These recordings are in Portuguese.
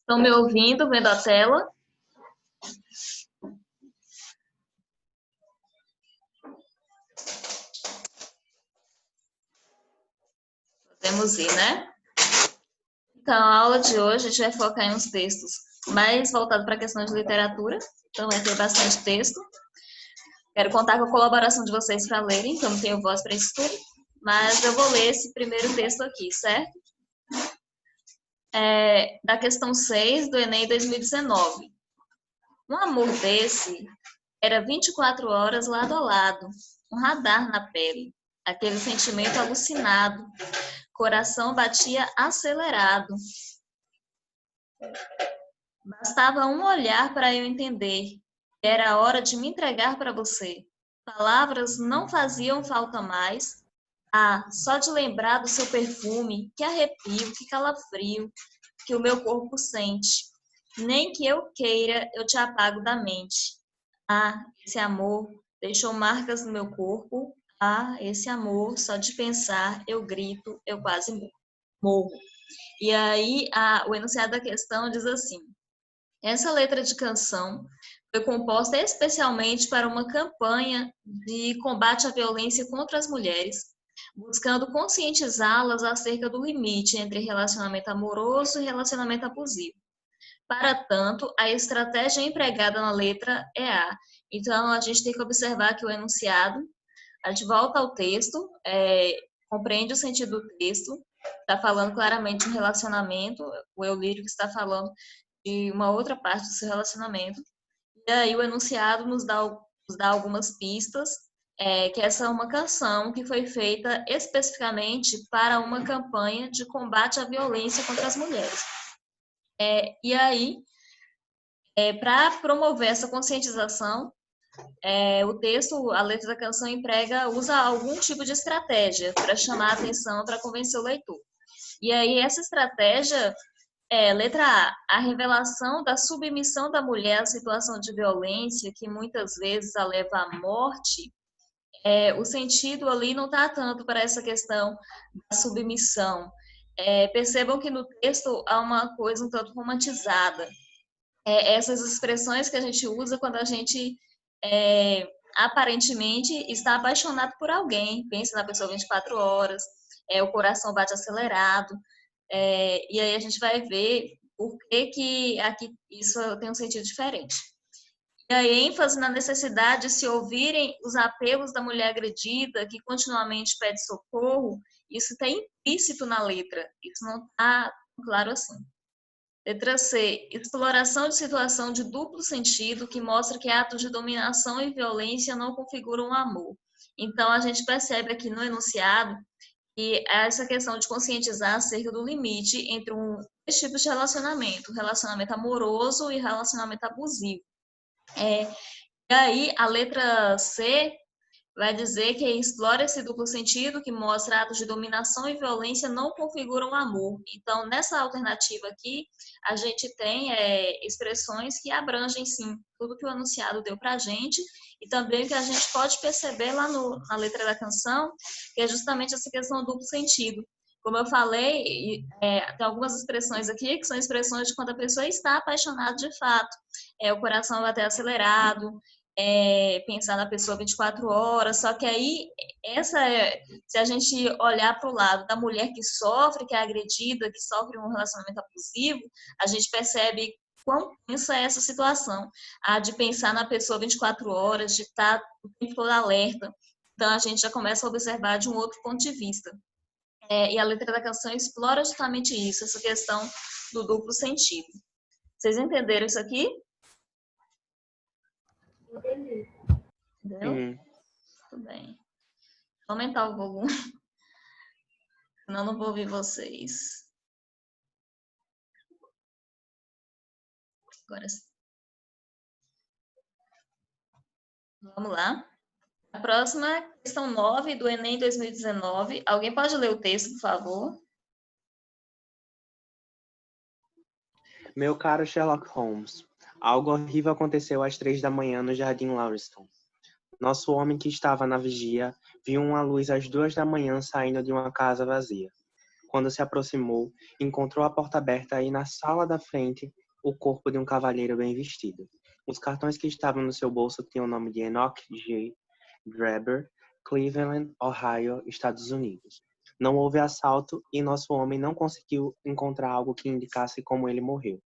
Estão me ouvindo, vendo a tela? Podemos ir, né? Então, a aula de hoje a gente vai focar em uns textos mais voltados para a questão de literatura. Então, vai ter bastante texto. Quero contar com a colaboração de vocês para lerem, então não tenho voz para isso tudo. Mas eu vou ler esse primeiro texto aqui, certo? Da questão 6 do Enem 2019. Um amor desse era 24 horas lado a lado, um radar na pele, aquele sentimento alucinado, coração batia acelerado. Bastava um olhar para eu entender que era a hora de me entregar para você. Palavras não faziam falta mais. Ah, só de lembrar do seu perfume, que arrepio, que calafrio, que o meu corpo sente. Nem que eu queira, eu te apago da mente. Ah, esse amor deixou marcas no meu corpo. Ah, esse amor, só de pensar, eu grito, eu quase morro. E aí, o enunciado da questão diz assim: essa letra de canção foi composta especialmente para uma campanha de combate à violência contra as mulheres, buscando conscientizá-las acerca do limite entre relacionamento amoroso e relacionamento abusivo. Para tanto, a estratégia empregada na letra é A. Então, a gente tem que observar que o enunciado, a gente volta ao texto, compreende o sentido do texto, está falando claramente de um relacionamento, o eu lírico está falando de uma outra parte do seu relacionamento, e aí o enunciado nos dá algumas pistas, que essa é uma canção que foi feita especificamente para uma campanha de combate à violência contra as mulheres. E aí, para promover essa conscientização, o texto, a letra da canção usa algum tipo de estratégia para chamar a atenção, para convencer o leitor. E aí essa estratégia letra A revelação da submissão da mulher à situação de violência, que muitas vezes a leva à morte. O sentido ali não está tanto para essa questão da submissão. Percebam que no texto há uma coisa um tanto romantizada. Essas expressões que a gente usa quando a gente aparentemente está apaixonado por alguém, pensa na pessoa 24 horas, o coração bate acelerado, e aí a gente vai ver por que aqui isso tem um sentido diferente. E a ênfase na necessidade de se ouvirem os apelos da mulher agredida, que continuamente pede socorro, isso está implícito na letra, isso não está claro assim. Letra C. Exploração de situação de duplo sentido que mostra que atos de dominação e violência não configuram amor. Então, a gente percebe aqui no enunciado que essa questão de conscientizar acerca do limite entre dois tipos de relacionamento, relacionamento amoroso e relacionamento abusivo. E aí, a letra C vai dizer que explora esse duplo sentido que mostra atos de dominação e violência não configuram amor. Então, nessa alternativa aqui, a gente tem expressões que abrangem, sim, tudo que o enunciado deu para a gente e também o que a gente pode perceber lá na letra da canção, que é justamente essa questão do duplo sentido. Como eu falei, tem algumas expressões aqui que são expressões de quando a pessoa está apaixonada de fato. O coração vai até acelerado, pensar na pessoa 24 horas, só que aí, se a gente olhar para o lado da mulher que sofre, que é agredida, que sofre um relacionamento abusivo, a gente percebe quão tensa é essa situação, de pensar na pessoa 24 horas, de estar o tempo todo alerta. Então, a gente já começa a observar de um outro ponto de vista. E a letra da canção explora justamente isso, essa questão do duplo sentido. Vocês entenderam isso aqui? Entendi. Entendeu? Tudo bem. Vou aumentar o volume, senão não vou ouvir vocês. Agora sim. Vamos lá. A próxima é questão 9 do Enem 2019. Alguém pode ler o texto, por favor? Meu caro Sherlock Holmes, algo horrível aconteceu às 3 da manhã no Jardim Lauriston. Nosso homem que estava na vigia viu uma luz às 2 da manhã saindo de uma casa vazia. Quando se aproximou, encontrou a porta aberta e na sala da frente o corpo de um cavalheiro bem vestido. Os cartões que estavam no seu bolso tinham o nome de Enoch J. Drebber, Cleveland, Ohio, Estados Unidos. Não houve assalto e nosso homem não conseguiu encontrar algo que indicasse como ele morreu.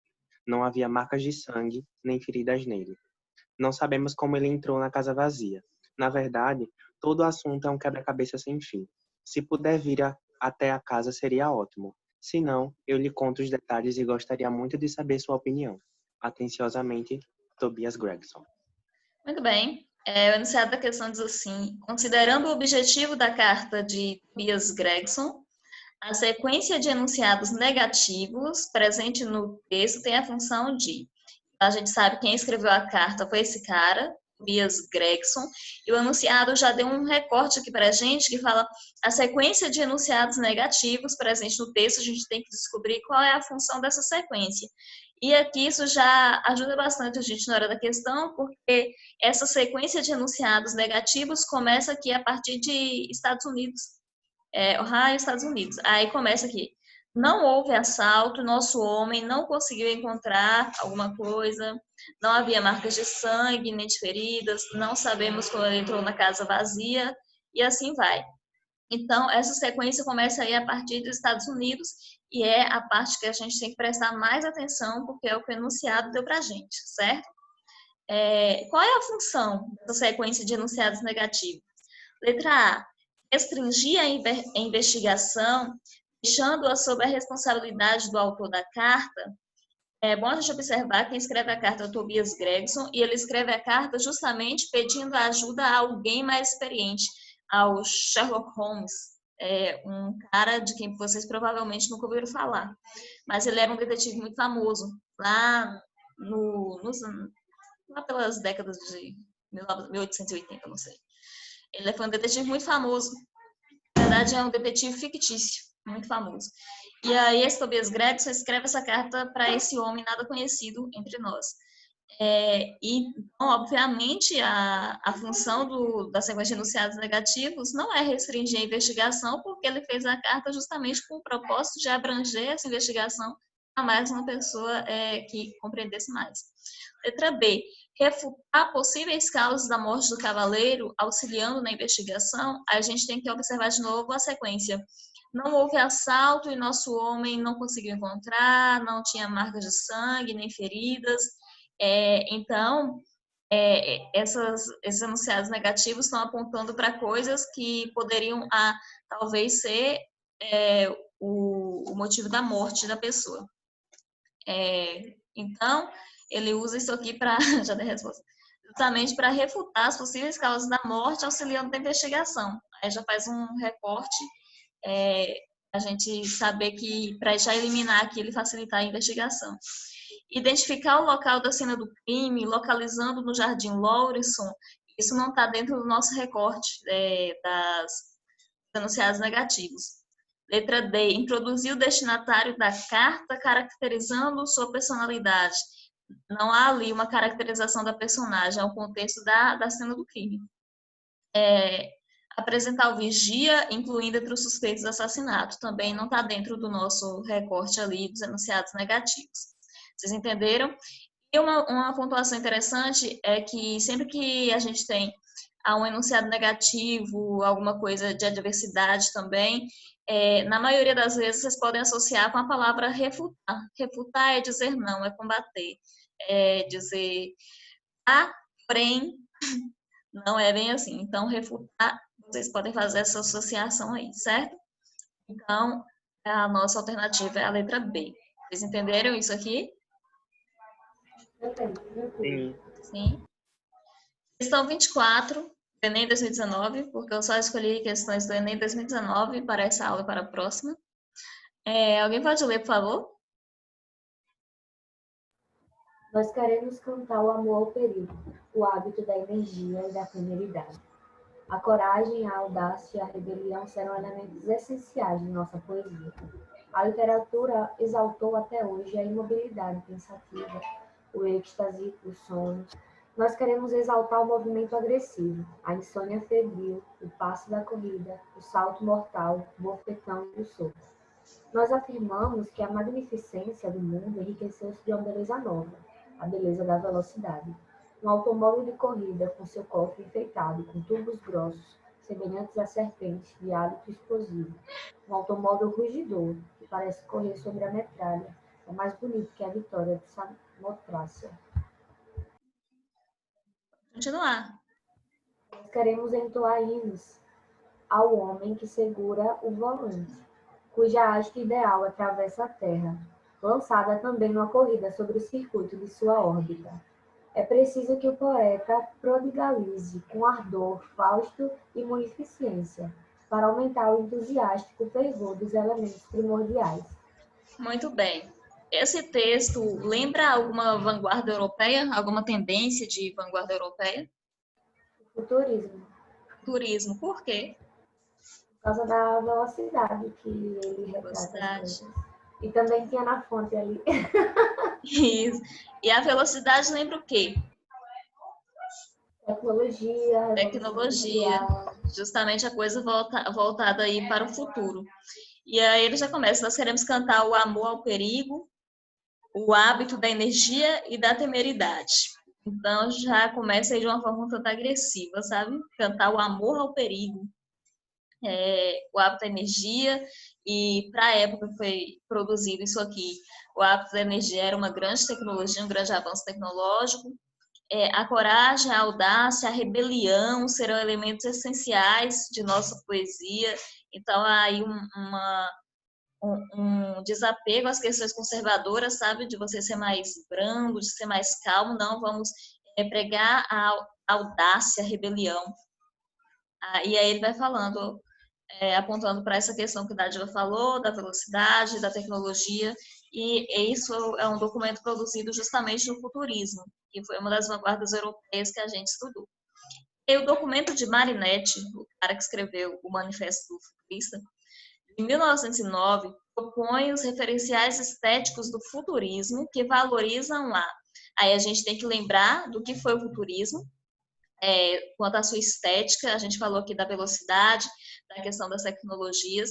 Não havia marcas de sangue nem feridas nele. Não sabemos como ele entrou na casa vazia. Na verdade, todo o assunto é um quebra-cabeça sem fim. Se puder vir até a casa, seria ótimo. Se não, eu lhe conto os detalhes e gostaria muito de saber sua opinião. Atenciosamente, Tobias Gregson. Muito bem. O enunciado da questão diz assim: considerando o objetivo da carta de Tobias Gregson, a sequência de enunciados negativos presente no texto tem a função de... A gente sabe quem escreveu a carta foi esse cara, Tobias Gregson, e o enunciado já deu um recorte aqui para a gente que fala a sequência de enunciados negativos presente no texto, a gente tem que descobrir qual é a função dessa sequência. E aqui isso já ajuda bastante a gente na hora da questão, porque essa sequência de enunciados negativos começa aqui a partir de Estados Unidos, Ohio, Estados Unidos. Aí começa aqui: não houve assalto, nosso homem não conseguiu encontrar alguma coisa, não havia marcas de sangue nem de feridas, não sabemos quando ele entrou na casa vazia, e assim vai. Então, essa sequência começa aí a partir dos Estados Unidos, e é a parte que a gente tem que prestar mais atenção, porque é o que o enunciado deu para a gente, certo? Qual é a função dessa sequência de enunciados negativos? Letra A: restringir a investigação, deixando-a sob a responsabilidade do autor da carta. É bom a gente observar que quem escreve a carta é o Tobias Gregson, e ele escreve a carta justamente pedindo ajuda a alguém mais experiente, ao Sherlock Holmes, um cara de quem vocês provavelmente nunca ouviram falar. Mas ele era um detetive muito famoso, lá, lá pelas décadas de 1880, não sei. Ele foi um detetive muito famoso. Na verdade, é um detetive fictício, muito famoso. E aí, esse Tobias Gregson escreve essa carta para esse homem nada conhecido entre nós. Então, obviamente, a função da sequência de enunciados negativos não é restringir a investigação, porque ele fez a carta justamente com o propósito de abranger essa investigação a mais uma pessoa que compreendesse mais. Letra B: refutar possíveis causas da morte do cavaleiro, auxiliando na investigação. A gente tem que observar de novo a sequência. Não houve assalto e nosso homem não conseguiu encontrar, não tinha marcas de sangue nem feridas. Então, esses enunciados negativos estão apontando para coisas que poderiam talvez ser o motivo da morte da pessoa. Então, ele usa isso aqui para, já dei a resposta, justamente para refutar as possíveis causas da morte, auxiliando na investigação. Aí já faz um recorte, a gente saber que, para já eliminar aquilo e facilitar a investigação. Identificar o local da cena do crime, localizando no Jardim Lawrenson, isso não está dentro do nosso recorte das enunciados negativos. Letra D: introduzir o destinatário da carta, caracterizando sua personalidade. Não há ali uma caracterização da personagem, é o contexto da cena do crime. Apresentar o vigia, incluindo entre os suspeitos de assassinato. Também não está dentro do nosso recorte ali dos enunciados negativos. Vocês entenderam? E uma pontuação interessante é que sempre que a gente tem um enunciado negativo, alguma coisa de adversidade também, na maioria das vezes vocês podem associar com a palavra refutar. Refutar é dizer não, é combater. É dizer porém, não é bem assim. Então, refutar, vocês podem fazer essa associação aí, certo? Então, a nossa alternativa é a letra B. Vocês entenderam isso aqui? Sim. Sim. Questão 24, do Enem 2019, porque eu só escolhi questões do Enem 2019 para essa aula e para a próxima. Alguém pode ler, por favor? Nós queremos cantar o amor ao perigo, o hábito da energia e da temeridade. A coragem, a audácia e a rebelião serão elementos essenciais de nossa poesia. A literatura exaltou até hoje a imobilidade pensativa, o êxtase, o sono. Nós queremos exaltar o movimento agressivo, a insônia febril, o passo da corrida, o salto mortal, o bofetão e o soco. Nós afirmamos que a magnificência do mundo enriqueceu-se de uma beleza nova, a beleza da velocidade. Um automóvel de corrida com seu cofre enfeitado com tubos grossos, semelhantes a serpentes de hálito explosivo. Um automóvel rugidor, que parece correr sobre a metralha, é mais bonito que a vitória de Samotrácia. Continuar. Nós queremos entoar hinos ao homem que segura o volante, cuja haste ideal atravessa a Terra, lançada também numa corrida sobre o circuito de sua órbita. É preciso que o poeta prodigalize com ardor fausto e munificência, para aumentar o entusiástico fervor dos elementos primordiais. Muito bem. Esse texto lembra alguma vanguarda europeia? Alguma tendência de vanguarda europeia? Futurismo, Turismo. Por quê? por causa da velocidade que ele retrata as Velocidade. coisas. E também tinha na fonte ali. Isso. E a velocidade lembra o quê? Tecnologia, revolução Tecnologia. industrial. Justamente a coisa voltada aí para o futuro. E aí ele já começa, nós queremos cantar o amor ao perigo, o hábito da energia e da temeridade. Então já começa aí de uma forma um tanto agressiva, sabe? Cantar o amor ao perigo, o hábito da energia, e para a época que foi produzido isso aqui, o hábito da energia era uma grande tecnologia, um grande avanço tecnológico. A coragem, a audácia, a rebelião serão elementos essenciais de nossa poesia. Então, há aí um desapego às questões conservadoras, sabe? De você ser mais brando, de ser mais calmo. Não, vamos pregar a audácia, a rebelião. E aí ele vai falando, apontando para essa questão que a Dádiva falou, da velocidade, da tecnologia, e isso é um documento produzido justamente no futurismo, que foi uma das vanguardas europeias que a gente estudou. E o documento de Marinetti, o cara que escreveu o Manifesto do Futurista, em 1909, propõe os referenciais estéticos do futurismo que valorizam lá. Aí a gente tem que lembrar do que foi o futurismo, quanto à sua estética, a gente falou aqui da velocidade, da questão das tecnologias,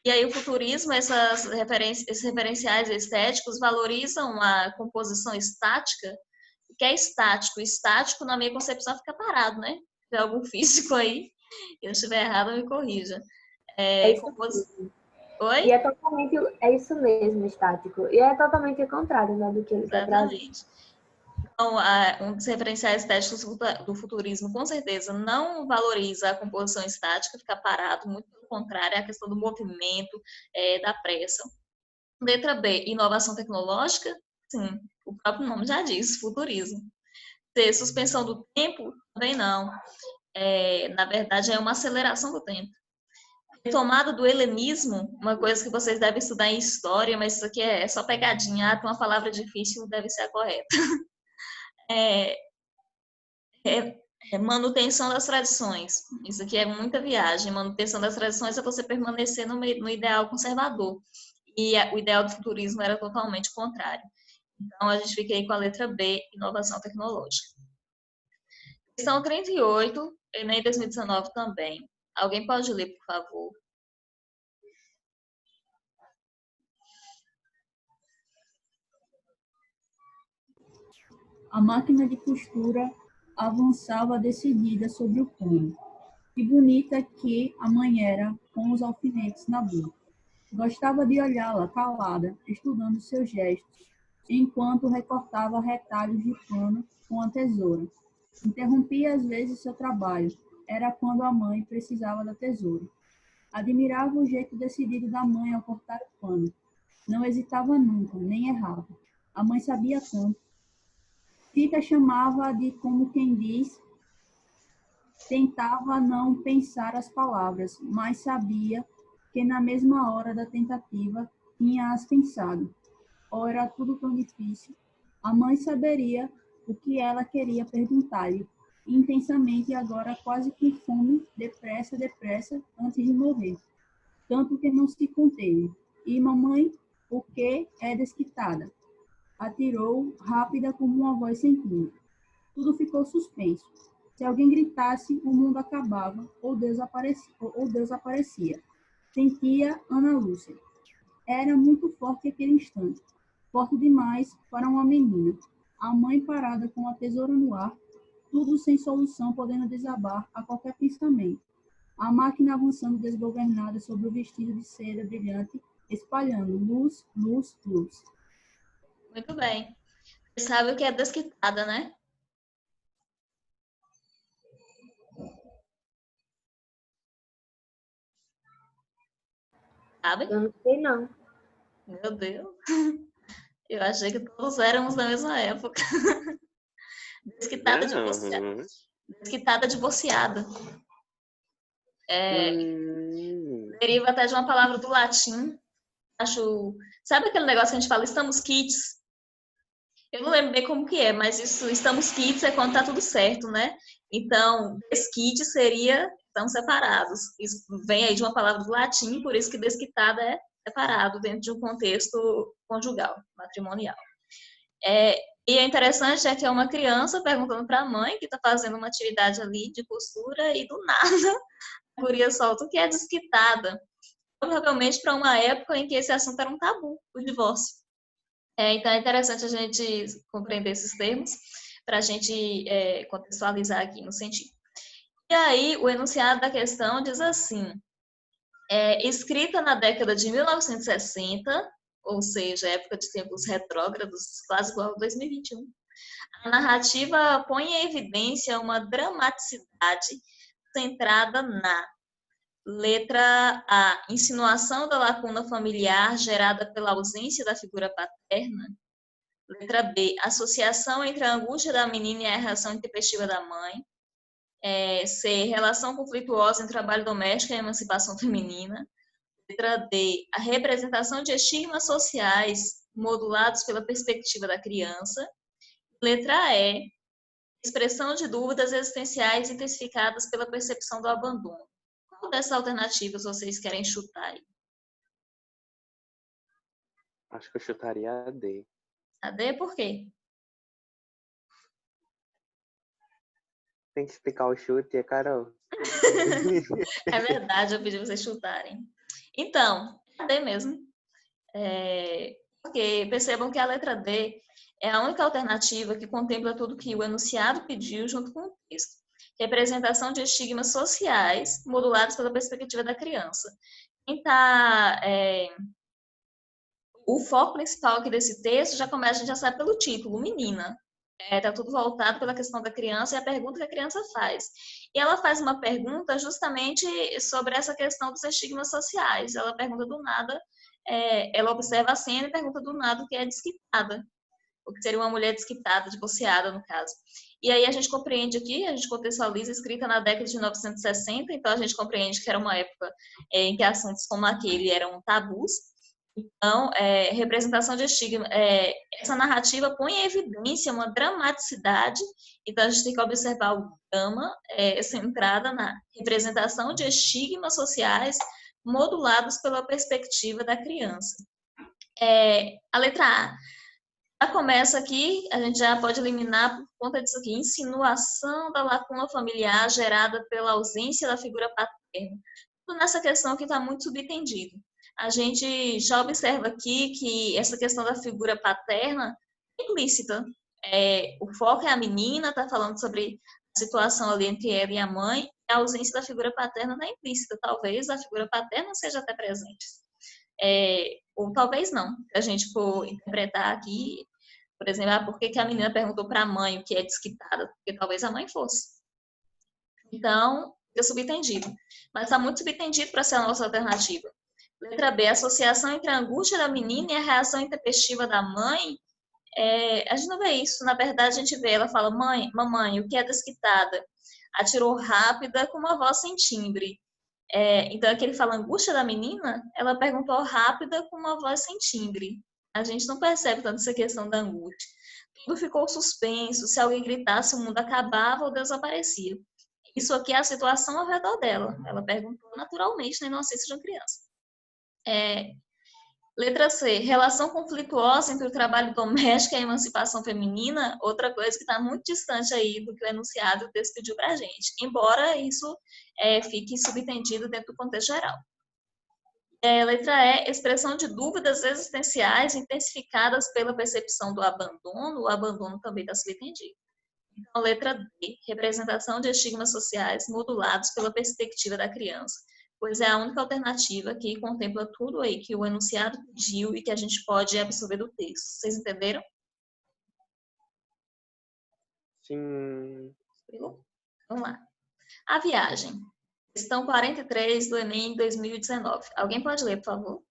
e aí o futurismo, esses referenciais estéticos valorizam a composição estática. O que é estático? Estático, na minha concepção, fica parado, né? Se tem algum físico aí, se eu estiver errado, me corrija. É isso mesmo. E Oi? é isso mesmo, estático. E é totalmente o contrário, né, do que ele está trazendo. Exatamente. Então, um dos referenciais estéticos do futurismo, com certeza, não valoriza a composição estática, ficar parado, muito pelo contrário, é a questão do movimento, da pressa. Letra B, inovação tecnológica? Sim, o próprio nome já diz, futurismo. C, suspensão do tempo? Também não. Na verdade, é uma aceleração do tempo. Retomada do helenismo, uma coisa que vocês devem estudar em história, mas isso aqui é só pegadinha, tem uma palavra difícil, deve ser a correta. Manutenção das tradições. Isso aqui é muita viagem. Manutenção das tradições é você permanecer no ideal conservador. E o ideal do futurismo era totalmente contrário. Então, a gente fica aí com a letra B, inovação tecnológica. Questão 38, Enem 2019 também. Alguém pode ler, por favor? A máquina de costura avançava decidida sobre o pano. Que bonita que a mãe era, com os alfinetes na boca. Gostava de olhá-la calada, estudando seus gestos, enquanto recortava retalhos de pano com a tesoura. Interrompia às vezes seu trabalho. Era quando a mãe precisava da tesoura. Admirava o jeito decidido da mãe ao cortar o pano. Não hesitava nunca, nem errava. A mãe sabia tanto. Tita chamava de como quem diz, tentava não pensar as palavras, mas sabia que na mesma hora da tentativa tinha-as pensado. Ou era tudo tão difícil. A mãe saberia o que ela queria perguntar-lhe, intensamente e agora quase com fome, depressa, depressa, antes de morrer. Tanto que não se conteve. E mamãe, o que é desquitada? Atirou, rápida como uma voz sentindo. Tudo ficou suspenso. Se alguém gritasse, o mundo acabava, ou Deus aparecia. sentia Ana Lúcia. Era muito forte aquele instante, forte demais para uma menina. A mãe parada com a tesoura no ar, tudo sem solução, podendo desabar a qualquer pensamento. A máquina avançando desgovernada sobre o vestido de seda brilhante, espalhando luz, luz, luz. Muito bem. Você sabe o que é desquitada, né? Sabe? Eu não sei, não. Meu Deus. Eu achei que todos éramos da mesma época. Desquitada divorciada. Não. Desquitada divorciada. Hum. Deriva até de uma palavra do latim. Acho. Sabe aquele negócio que a gente fala, estamos quites? Eu não lembro bem como que é, mas isso, estamos quites é quando tá tudo certo, né? Então, desquite seria estão separados. Isso vem aí de uma palavra do latim, por isso que desquitada é separado dentro de um contexto conjugal, matrimonial. E é interessante é que é uma criança perguntando para a mãe que está fazendo uma atividade ali de costura e do nada a guria solta o que é desquitada. Provavelmente para uma época em que esse assunto era um tabu, o divórcio. Então é interessante a gente compreender esses termos para a gente contextualizar aqui no sentido. E aí o enunciado da questão diz assim, escrita na década de 1960, ou seja, época de tempos retrógrados, quase igual a 2021, a narrativa põe em evidência uma dramaticidade centrada na letra A, insinuação da lacuna familiar gerada pela ausência da figura paterna. Letra B, associação entre a angústia da menina e a reação intempestiva da mãe. C, relação conflituosa entre trabalho doméstico e a emancipação feminina. Letra D, a representação de estigmas sociais modulados pela perspectiva da criança. Letra E, expressão de dúvidas existenciais intensificadas pela percepção do abandono. Qual dessas alternativas vocês querem chutar aí? Acho que eu chutaria a D. A D por quê? Tem que explicar o chute, Carol. É verdade, eu pedi vocês chutarem. Então, a D mesmo. Porque percebam que a letra D é a única alternativa que contempla tudo que o enunciado pediu junto com o texto. Representação de estigmas sociais modulados pela perspectiva da criança. O foco principal aqui desse texto já começa, a gente já sabe pelo título, menina. Está tudo voltado pela questão da criança e a pergunta que a criança faz. E ela faz uma pergunta justamente sobre essa questão dos estigmas sociais. Ela pergunta do nada, ela observa a cena e pergunta do nada o que é desquitada. O que seria uma mulher desquitada, divorciada, no caso. E aí a gente compreende aqui, a gente contextualiza, escrita na década de 1960, então a gente compreende que era uma época em que assuntos como aquele eram tabus. Então, representação de estigma, essa narrativa põe em evidência uma dramaticidade, então a gente tem que observar o drama centrada na representação de estigmas sociais modulados pela perspectiva da criança. A letra A. Já começa aqui, a gente já pode eliminar por conta disso aqui, insinuação da lacuna familiar gerada pela ausência da figura paterna. Tudo nessa questão que está muito subtendido. A gente já observa aqui que essa questão da figura paterna é implícita. O foco é a menina, está falando sobre a situação ali entre ela e a mãe, e a ausência da figura paterna não é implícita. Talvez a figura paterna seja até presente. Ou talvez não. Se a gente for interpretar aqui, por exemplo, por que a menina perguntou para a mãe o que é desquitada? Porque talvez a mãe fosse. Então, fica subtendido. Mas está muito subtendido para ser a nossa alternativa. Letra B, associação entre a angústia da menina e a reação intempestiva da mãe. A gente não vê isso. Na verdade, a gente vê, ela fala, mamãe, o que é desquitada? Atirou rápida com uma voz sem timbre. Então, aqui ele fala angústia da menina, ela perguntou rápida com uma voz sem timbre. A gente não percebe tanto essa questão da angústia. Tudo ficou suspenso, se alguém gritasse, o mundo acabava ou desaparecia. Isso aqui é a situação ao redor dela. Ela perguntou naturalmente na inocência de uma criança. Letra C, relação conflituosa entre o trabalho doméstico e a emancipação feminina, outra coisa que está muito distante aí do que o enunciado e o texto pediu para a gente, embora isso fique subentendido dentro do contexto geral. Letra E, expressão de dúvidas existenciais intensificadas pela percepção do abandono. O abandono também está subentendido. Então, letra D, representação de estigmas sociais modulados pela perspectiva da criança, pois é a única alternativa que contempla tudo aí que o enunciado pediu e que a gente pode absorver do texto. Vocês entenderam? Sim. Vamos lá. A viagem. Questão 43 do Enem 2019. Alguém pode ler, por favor?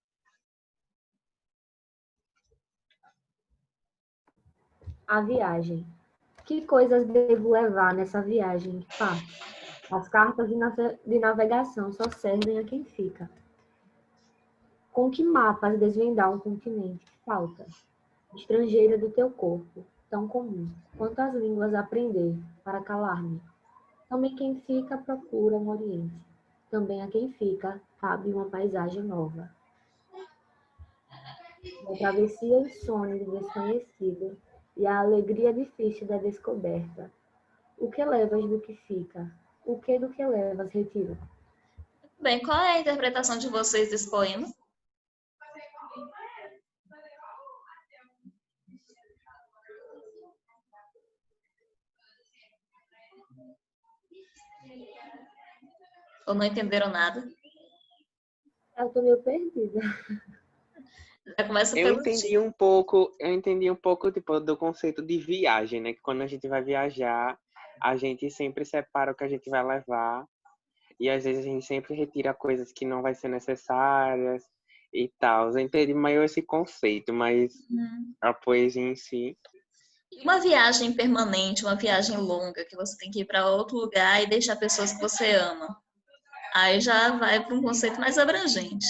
A viagem. Que coisas devo levar nessa viagem que parte? As cartas de navegação só servem a quem fica. Com que mapas desvendar um continente que falta? Estrangeira do teu corpo, tão comum. Quantas línguas aprender para calar-me? Também quem fica procura um oriente. Também a quem fica cabe uma paisagem nova. A travessia insone do desconhecido e a alegria difícil da descoberta. O que levas do que fica? O que do que levas retira? Bem, qual é a interpretação de vocês desse poema? Ou não entenderam nada? Eu tô meio perdida. Já começa Eu pelo entendi um pouco tipo, do conceito de viagem, né? Que quando a gente vai viajar, a gente sempre separa o que a gente vai levar. E às vezes a gente sempre retira coisas que não vai ser necessárias e tal. Eu entendi maior esse conceito, mas a poesia em si. E uma viagem permanente, uma viagem longa, que você tem que ir para outro lugar e deixar pessoas que você ama. Aí já vai para um conceito mais abrangente.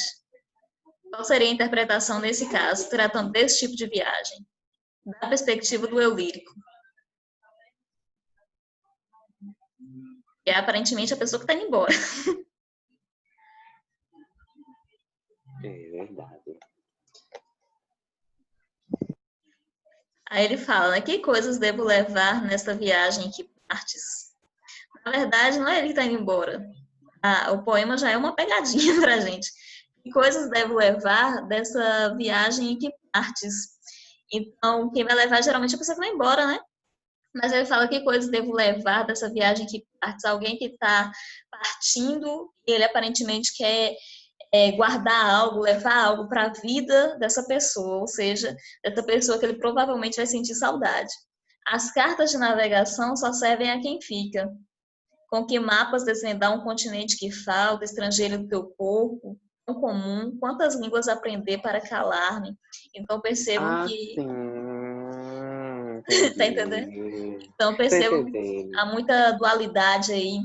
Qual seria a interpretação nesse caso, tratando desse tipo de viagem? Da perspectiva do eu lírico. Que é aparentemente a pessoa que está indo embora. É verdade. Aí ele fala, né? Que coisas devo levar nesta viagem que partes? Na verdade, não é ele que está indo embora. O poema já é uma pegadinha pra gente. Que coisas devo levar dessa viagem em que partes? Então, quem vai levar geralmente é a pessoa que vai embora, né? Mas ele fala que coisas devo levar dessa viagem que partes? Alguém que está partindo e ele aparentemente quer guardar algo, levar algo para a vida dessa pessoa, ou seja, dessa pessoa que ele provavelmente vai sentir saudade. As cartas de navegação só servem a quem fica. Com que mapas desvendar um continente que falta, estrangeiro do teu corpo, tão comum, quantas línguas aprender para calar-me? Então percebam que... Entendi. Tá entendendo? Então Tô percebam entendendo. há muita dualidade aí.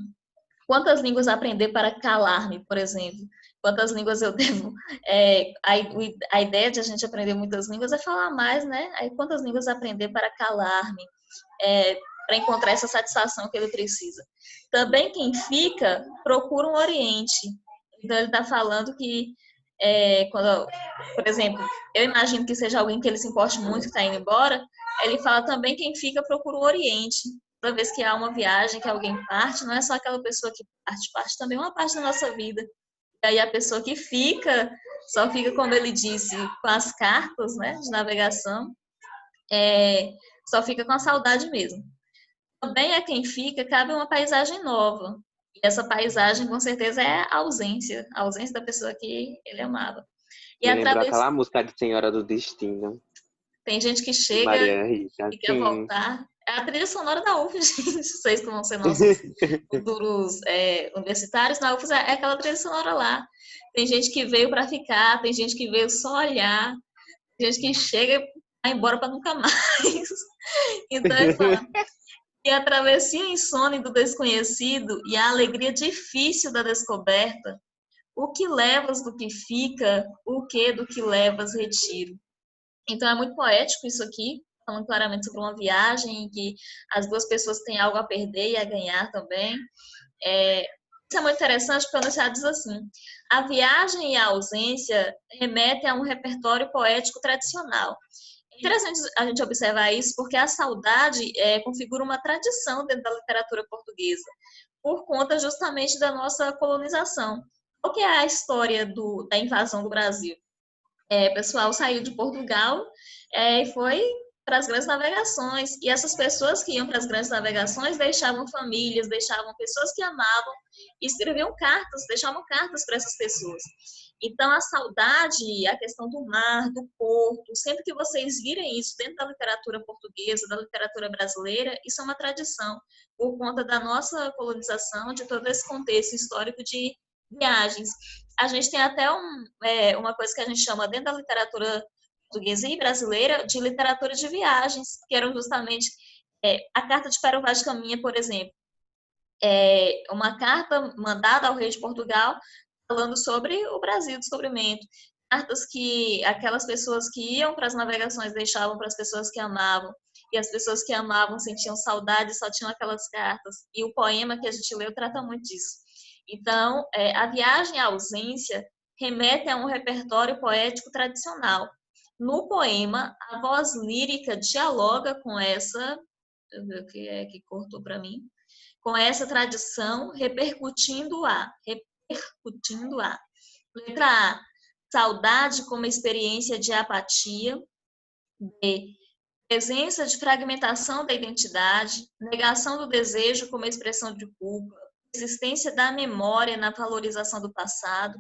Quantas línguas aprender para calar-me, por exemplo? Quantas línguas eu devo... a ideia de a gente aprender muitas línguas é falar mais, né? Aí quantas línguas aprender para calar-me? Para encontrar essa satisfação que ele precisa. Também quem fica procura um oriente. Então ele está falando que quando, por exemplo, eu imagino que seja alguém que ele se importe muito que está indo embora, ele fala também quem fica procura o oriente. Toda vez que há uma viagem, que alguém parte, não é só aquela pessoa que parte também uma parte da nossa vida. E aí a pessoa que fica, só fica, como ele disse, com as cartas, né, de navegação, só fica com a saudade mesmo. Também a quem fica cabe uma paisagem nova. E essa paisagem, com certeza, é a ausência da pessoa que ele amava. E Me a lembrou travessia... aquela música de Senhora do Destino, Tem gente que de chega Maria Rita. e quer Sim. voltar. É a trilha sonora da UF, gente. Vocês que vão ser nossos futuros universitários, na UF é aquela trilha sonora lá. Tem gente que veio para ficar, tem gente que veio só olhar, tem gente que chega e vai embora para nunca mais. Então, ele fala... E a travessia insone do desconhecido e a alegria difícil da descoberta, o que levas do que fica, o que do que levas retiro. Então é muito poético isso aqui, falando claramente sobre uma viagem em que as duas pessoas têm algo a perder e a ganhar também. Isso é muito interessante porque o enunciado diz assim: a viagem e a ausência remetem a um repertório poético tradicional. É interessante a gente observar isso porque a saudade configura uma tradição dentro da literatura portuguesa, por conta justamente da nossa colonização. qual que é a história da invasão do Brasil? O pessoal saiu de Portugal e foi para as grandes navegações. E essas pessoas que iam para as grandes navegações deixavam famílias, deixavam pessoas que amavam e escreviam cartas, deixavam cartas para essas pessoas. Então, a saudade, a questão do mar, do porto, sempre que vocês virem isso dentro da literatura portuguesa, da literatura brasileira, isso é uma tradição, por conta da nossa colonização, de todo esse contexto histórico de viagens. A gente tem até uma coisa que a gente chama dentro da literatura portuguesa e brasileira de literatura de viagens, que eram justamente a Carta de Pérola Vaz de Caminha, por exemplo. Uma carta mandada ao rei de Portugal falando sobre o Brasil, descobrimento. Cartas que aquelas pessoas que iam para as navegações deixavam para as pessoas que amavam, e as pessoas que amavam sentiam saudade, só tinham aquelas cartas. E o poema que a gente leu trata muito disso. Então, a viagem à ausência remete a um repertório poético tradicional. No poema, a voz lírica dialoga com essa, deixa eu ver o que é que cortou para mim, com essa tradição, repercutindo-a. Letra A, saudade como experiência de apatia. B, presença de fragmentação da identidade, negação do desejo como expressão de culpa, existência da memória na valorização do passado,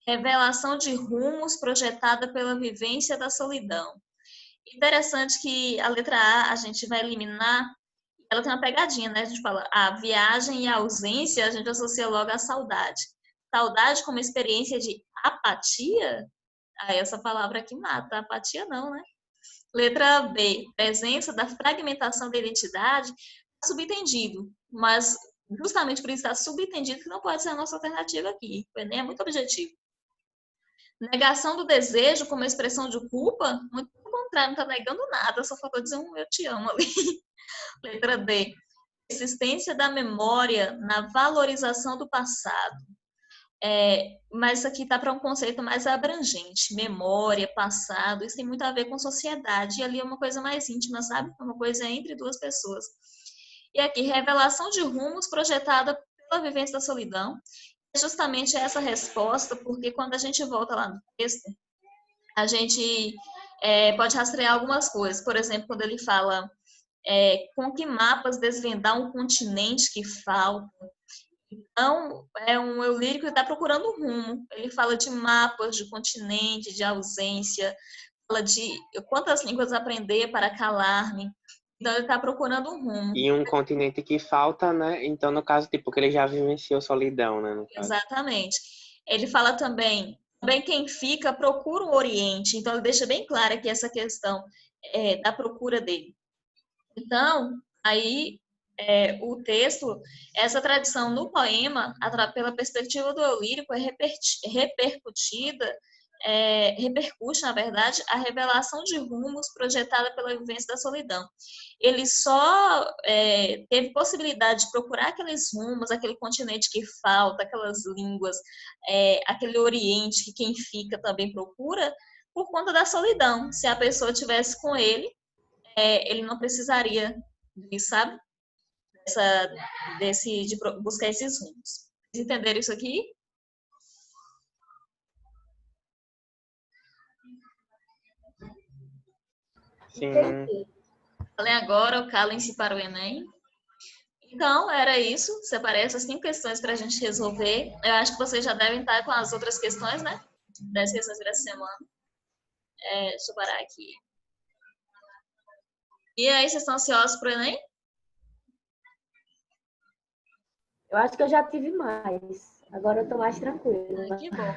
revelação de rumos projetada pela vivência da solidão. Interessante que a letra A gente vai eliminar, ela tem uma pegadinha, né? A gente fala a viagem e a ausência, a gente associa logo à saudade. Saudade como experiência de apatia? Essa palavra aqui mata, apatia não, né? Letra B, presença da fragmentação da identidade, subentendido, mas justamente por isso está subentendido que não pode ser a nossa alternativa aqui, o Enem é muito objetivo. Negação do desejo como expressão de culpa, muito pelo contrário, não está negando nada, só faltou dizer um eu te amo ali. Letra D, existência da memória na valorização do passado. Mas isso aqui está para um conceito mais abrangente, memória, passado, isso tem muito a ver com sociedade, e ali é uma coisa mais íntima, sabe? É uma coisa entre duas pessoas. E aqui, revelação de rumos projetada pela vivência da solidão, é justamente essa resposta, porque quando a gente volta lá no texto, a gente pode rastrear algumas coisas, por exemplo, quando ele fala com que mapas desvendar um continente que falta. Então, um eu lírico que está procurando um rumo. Ele fala de mapas, de continente, de ausência, fala de quantas línguas aprender para calar-me. Então, ele está procurando um rumo. E um continente que falta, né? Então, no caso, tipo, que ele já vivenciou solidão, né? No caso. Exatamente. Ele fala também quem fica procura o Oriente. Então, ele deixa bem clara aqui essa questão da procura dele. Então, aí, o texto, essa tradição no poema, pela perspectiva do eu lírico, repercute, na verdade, a revelação de rumos projetada pela vivência da solidão. Ele só teve possibilidade de procurar aqueles rumos, aquele continente que falta, aquelas línguas, aquele Oriente que quem fica também procura, por conta da solidão. Se a pessoa estivesse com ele, ele não precisaria disso, sabe? De buscar esses rumos. Vocês entenderam isso aqui? Sim. Falei agora, calem-se para o Enem. Então, era isso. Separei essas 5 questões para a gente resolver. Eu acho que vocês já devem estar com as outras questões, né? 10 questões dessa semana. Deixa eu parar aqui. E aí, vocês estão ansiosos para o Enem? Eu acho que eu já tive mais. Agora eu estou mais tranquila. Que bom.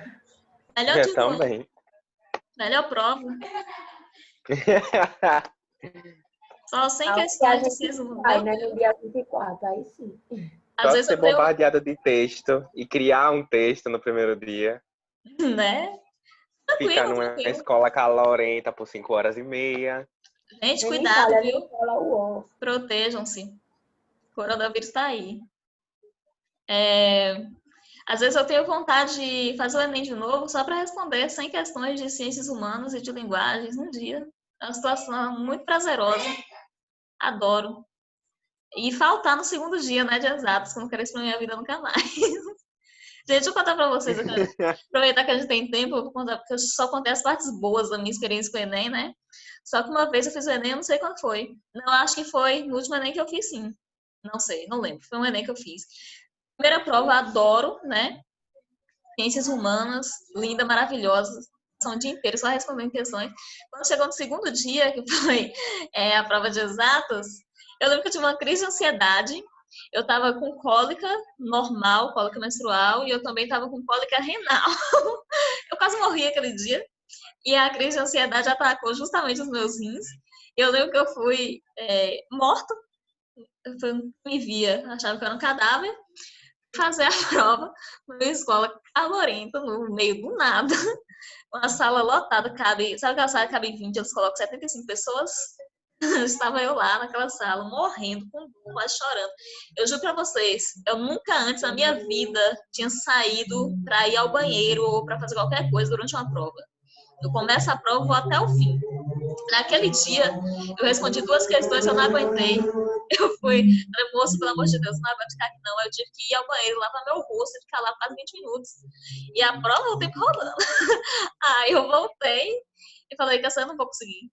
Melhor Eu de também. Melhor prova. Só 100 A questões de gente resumo. vai, né, no dia 24, aí sim. Às Só vezes ser eu tenho, bombardeada de texto e criar um texto no primeiro dia. né? Ficar numa Tranquilo. escola calorenta por 5h30. Gente, Nem cuidado, fala, viu? nem fala uó. Protejam-se. O coronavírus está aí. Às vezes eu tenho vontade de fazer o Enem de novo só para responder 100 questões de ciências humanas e de linguagens num dia. É uma situação muito prazerosa. Adoro. E faltar no segundo dia, né, de exatas, que eu não quero isso pra minha vida nunca mais. Gente, deixa eu contar pra vocês. Aproveitar que a gente tem tempo, eu vou contar, porque eu só contei as partes boas da minha experiência com o Enem, né? Só que uma vez eu fiz o Enem, eu não sei quando foi. Não, acho que foi no último Enem que eu fiz, sim. Não sei, não lembro. Foi um Enem que eu fiz. Primeira prova, adoro, né? Ciências humanas, linda, maravilhosa. São o dia inteiro só respondendo questões. Quando chegou no segundo dia, que foi a prova de exatas, eu lembro que eu tive uma crise de ansiedade. Eu tava com cólica normal, cólica menstrual, e eu também tava com cólica renal. Eu quase morri aquele dia. E a crise de ansiedade atacou justamente os meus rins. Eu lembro que eu fui morta. Eu me via, achava que eu era um cadáver. Fazer a prova numa escola calorenta, no meio do nada. Uma sala lotada, sabe aquela sala que cabe 20, eles colocam 75 pessoas? Estava eu lá naquela sala, morrendo, com dor, quase chorando. Eu juro pra vocês, eu nunca antes na minha vida tinha saído pra ir ao banheiro ou pra fazer qualquer coisa durante uma prova. Eu começo a prova e vou até o fim. Naquele dia, eu respondi 2 questões que eu não aguentei. Eu falei, moço, pelo amor de Deus, não aguento ficar aqui não. Eu tive que ir ao banheiro, lavar meu rosto e ficar lá quase 20 minutos. E a prova, o tempo rolando. Aí eu voltei e falei que essa eu não vou conseguir.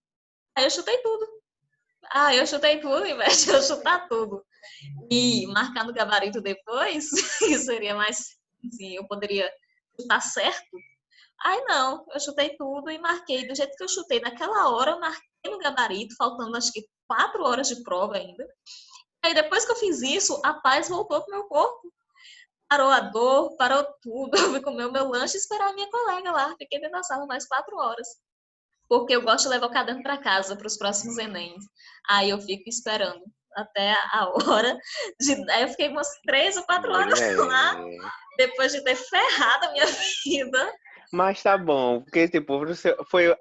Aí eu chutei tudo. Eu chutei tudo, em vez de eu chutar tudo e marcar no gabarito depois, que seria mais, assim, eu poderia chutar certo. Aí não, eu chutei tudo e marquei do jeito que eu chutei. Naquela hora eu marquei no gabarito, faltando acho que 4 horas de prova ainda. Aí depois que eu fiz isso, a paz voltou pro meu corpo. Parou a dor, parou tudo. Eu fui comer o meu lanche e esperar a minha colega lá. Fiquei dentro da sala mais 4 horas. Porque eu gosto de levar o caderno para casa para os próximos Enems. Aí eu fico esperando até a hora de. Aí eu fiquei umas 3 ou 4 horas lá, depois de ter ferrado a minha vida. Mas tá bom, porque tipo,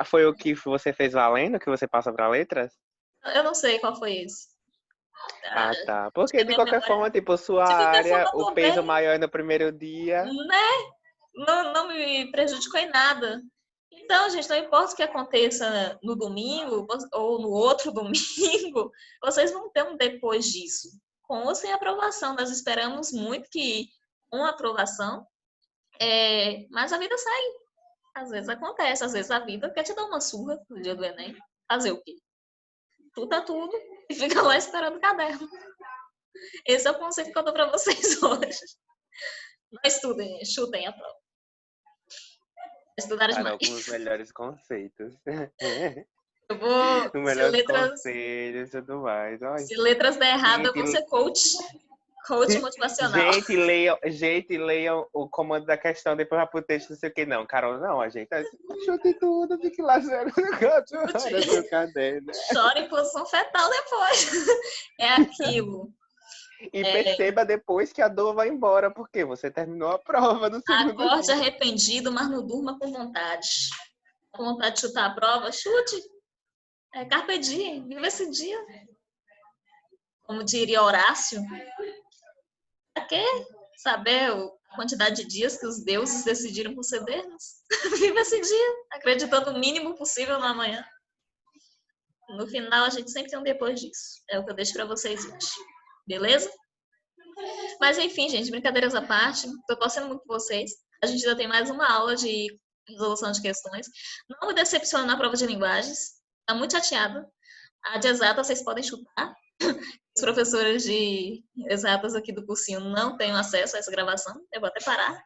foi o que você fez valendo, que você passa para letras? Eu não sei qual foi esse. Ah, tá. Porque de qualquer forma, tipo, sua área, o peso maior no primeiro dia. Né? Não me prejudicou em nada. Então, gente, não importa o que aconteça no domingo ou no outro domingo, vocês vão ter um depois disso. Com ou sem aprovação. Nós esperamos muito que com aprovação, mas a vida segue. Às vezes acontece, às vezes a vida quer te dar uma surra no dia do Enem. Fazer o quê? Chuta tudo e fica lá esperando o caderno. Esse é o conceito que eu dou para vocês hoje. Não estudem, chutem a prova. Estudar demais. Com os melhores conceitos. Eu vou. Os melhores conselhos e tudo mais. Ai. Se letras der errado, eu vou ser coach. Coach motivacional. Gente, leiam o comando da questão, depois vai pro texto, não sei o que. Não, Carol, não, a gente chute tudo, fique lá zero no seu caderno. Chora em posição fetal depois. É aquilo. E perceba depois que a dor vai embora, porque você terminou a prova no segundo dia. Acorde arrependido, mas não durma com vontade. Com vontade de chutar a prova, chute. Carpe diem, viva esse dia. Como diria Horácio. Pra quê? Saber a quantidade de dias que os deuses decidiram conceder-nos. Viva esse dia, acreditando o mínimo possível no amanhã. No final, a gente sempre tem um depois disso. É o que eu deixo pra vocês hoje. Beleza? Mas enfim, gente, brincadeiras à parte, tô torcendo muito por vocês. A gente ainda tem mais uma aula de resolução de questões. Não me decepciona na prova de linguagens. Tá muito chateada. A de exatas vocês podem chutar. Os professores de exatas aqui do cursinho não têm acesso a essa gravação. Eu vou até parar.